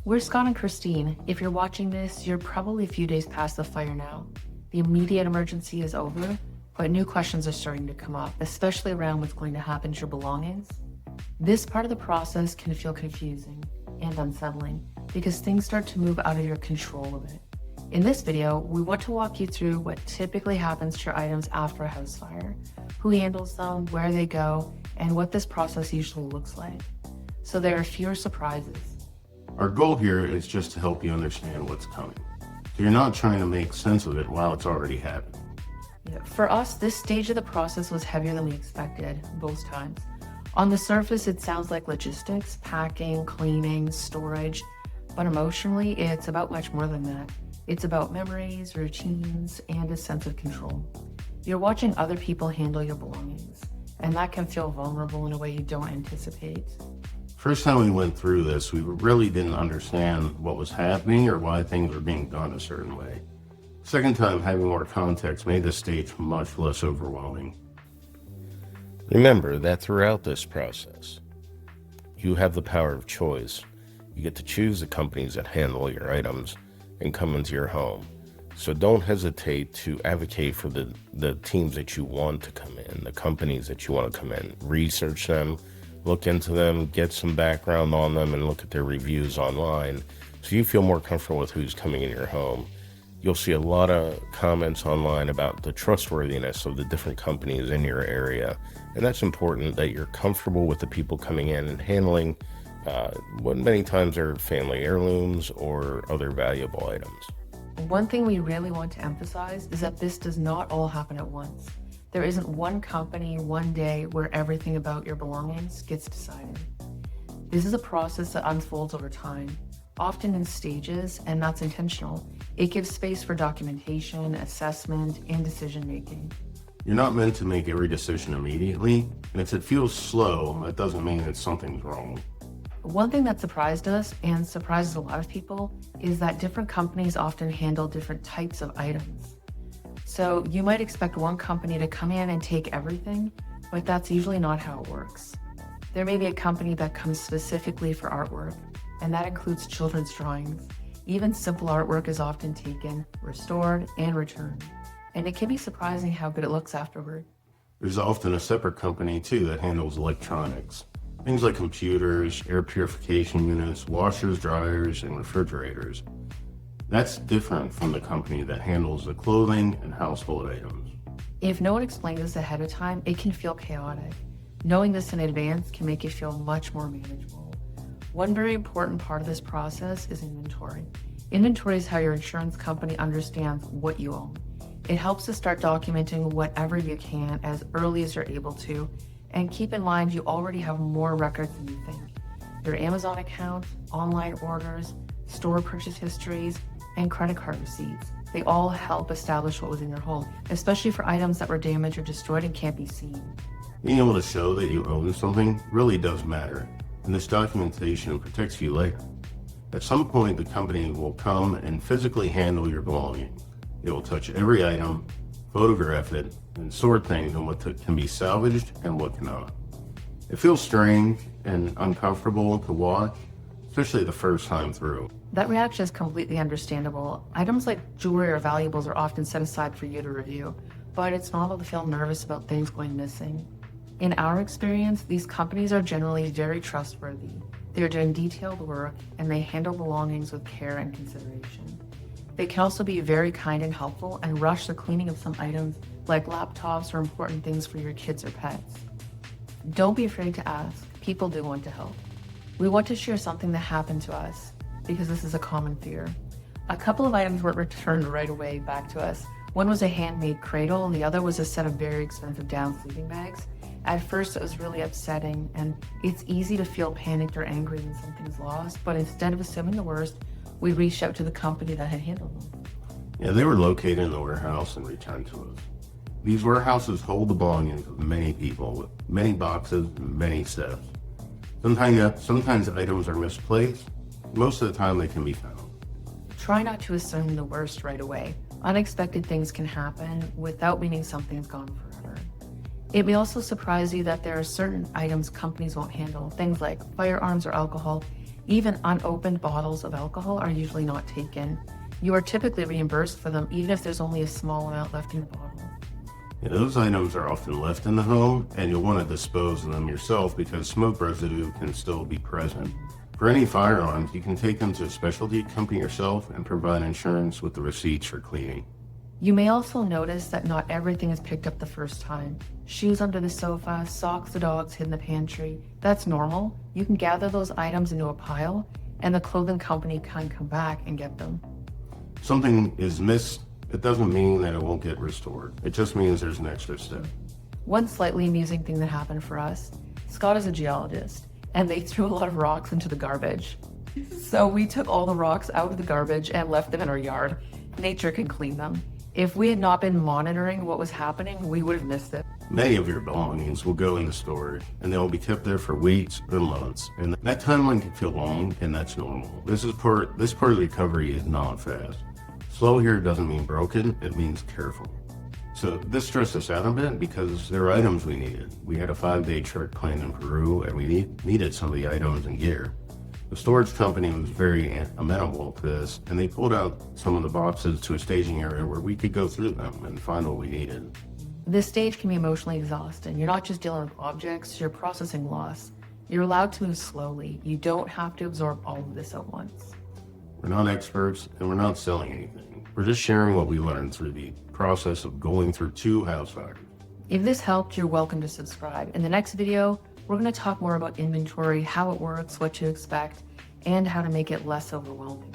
We're Scott and Christine. If you're watching this, you're probably a few days past the fire now. The immediate emergency is over, but new questions are starting to come up, especially around what's going to happen to your belongings. This part of the process can feel confusing and unsettling because things start to move out of your control a bit. In this video, we want to walk you through what typically happens to your items after a house fire, who handles them, where they go, and what this process usually looks like. So there are fewer surprises. Our goal here is just to help you understand what's coming. So you're not trying to make sense of it while it's already happened. For us, this stage of the process was heavier than we expected, both times. On the surface, it sounds like logistics, packing, cleaning, storage, but emotionally, it's about much more than that. It's about memories, routines, and a sense of control. You're watching other people handle your belongings, and that can feel vulnerable in a way you don't anticipate. First time we went through this, we really didn't understand what was happening or why things were being done a certain way. Second time, having more context made the stage much less overwhelming. Remember that throughout this process, you have the power of choice. You get to choose the companies that handle your items and come into your home. So don't hesitate to advocate for the teams that you want to come in, the companies that you want to come in. Research them, look into them, get some background on them, and look at their reviews online so you feel more comfortable with who's coming in your home. You'll see a lot of comments online about the trustworthiness of the different companies in your area. And that's important, that you're comfortable with the people coming in and handling what many times are family heirlooms or other valuable items. One thing we really want to emphasize is that this does not all happen at once. There isn't one company, one day where everything about your belongings gets decided. This is a process that unfolds over time, often in stages, and that's intentional. It gives space for documentation, assessment, and decision-making. You're not meant to make every decision immediately, and if it feels slow, that doesn't mean that something's wrong. One thing that surprised us, and surprises a lot of people, is that different companies often handle different types of items. So you might expect one company to come in and take everything, but that's usually not how it works. There may be a company that comes specifically for artwork, and that includes children's drawings. Even simple artwork is often taken, restored, and returned. And it can be surprising how good it looks afterward. There's often a separate company too that handles electronics. Things like computers, air purification units, washers, dryers, and refrigerators. That's different from the company that handles the clothing and household items. If no one explains this ahead of time, it can feel chaotic. Knowing this in advance can make it feel much more manageable. One very important part of this process is inventory. Inventory is how your insurance company understands what you own. It helps to start documenting whatever you can as early as you're able to, and keep in mind you already have more records than you think. Your Amazon account, online orders, store purchase histories, and credit card receipts. They all help establish what was in your home, especially for items that were damaged or destroyed and can't be seen. Being able to show that you own something really does matter, and this documentation protects you later. At some point, the company will come and physically handle your belongings. It will touch every item, photograph it, and sort things on what can be salvaged and what cannot. It feels strange and uncomfortable to watch, especially the first time through. That reaction is completely understandable. Items like jewelry or valuables are often set aside for you to review, but it's normal to feel nervous about things going missing. In our experience, these companies are generally very trustworthy. They're doing detailed work, and they handle belongings with care and consideration. They can also be very kind and helpful and rush the cleaning of some items like laptops or important things for your kids or pets. Don't be afraid to ask. People do want to help. We want to share something that happened to us because this is a common fear. A couple of items weren't returned right away back to us. One was a handmade cradle, and the other was a set of very expensive down sleeping bags. At first, it was really upsetting, and it's easy to feel panicked or angry when something's lost, but instead of assuming the worst, we reached out to the company that had handled them. Yeah, they were located in the warehouse and returned to us. These warehouses hold the belongings of many people with many boxes and many steps. Sometimes items are misplaced. Most of the time they can be found. Try not to assume the worst right away. Unexpected things can happen without meaning something's gone forever. It may also surprise you that there are certain items companies won't handle, things like firearms or alcohol. Even unopened bottles of alcohol are usually not taken. You are typically reimbursed for them even if there's only a small amount left in the bottle. Yeah, those items are often left in the home, and you'll want to dispose of them yourself because smoke residue can still be present. For any firearms, you can take them to a specialty company yourself and provide insurance with the receipts for cleaning. You may also notice that not everything is picked up the first time. Shoes under the sofa, socks the dogs hid in the pantry. That's normal. You can gather those items into a pile, and the clothing company can come back and get them. Something is missed, it doesn't mean that it won't get restored. It just means there's an extra step. One slightly amusing thing that happened for us, Scott is a geologist, and they threw a lot of rocks into the garbage. So we took all the rocks out of the garbage and left them in our yard. Nature can clean them. If we had not been monitoring what was happening, we would have missed it. Many of your belongings will go into storage, and they'll be kept there for weeks or months. And that timeline can feel long, and that's normal. This part of the recovery is not fast. Slow here doesn't mean broken, it means careful. So this stressed us out a bit because there were items we needed. We had a 5-day trip planned in Peru, and we needed some of the items and gear. The storage company was very amenable to this, and they pulled out some of the boxes to a staging area where we could go through them and find what we needed. This stage can be emotionally exhausting. You're not just dealing with objects, you're processing loss. You're allowed to move slowly. You don't have to absorb all of this at once. We're not experts, and we're not selling anything. We're just sharing what we learned through the process of going through 2 house fires. If this helped, you're welcome to subscribe. In the next video, we're going to talk more about inventory, how it works, what to expect, and how to make it less overwhelming.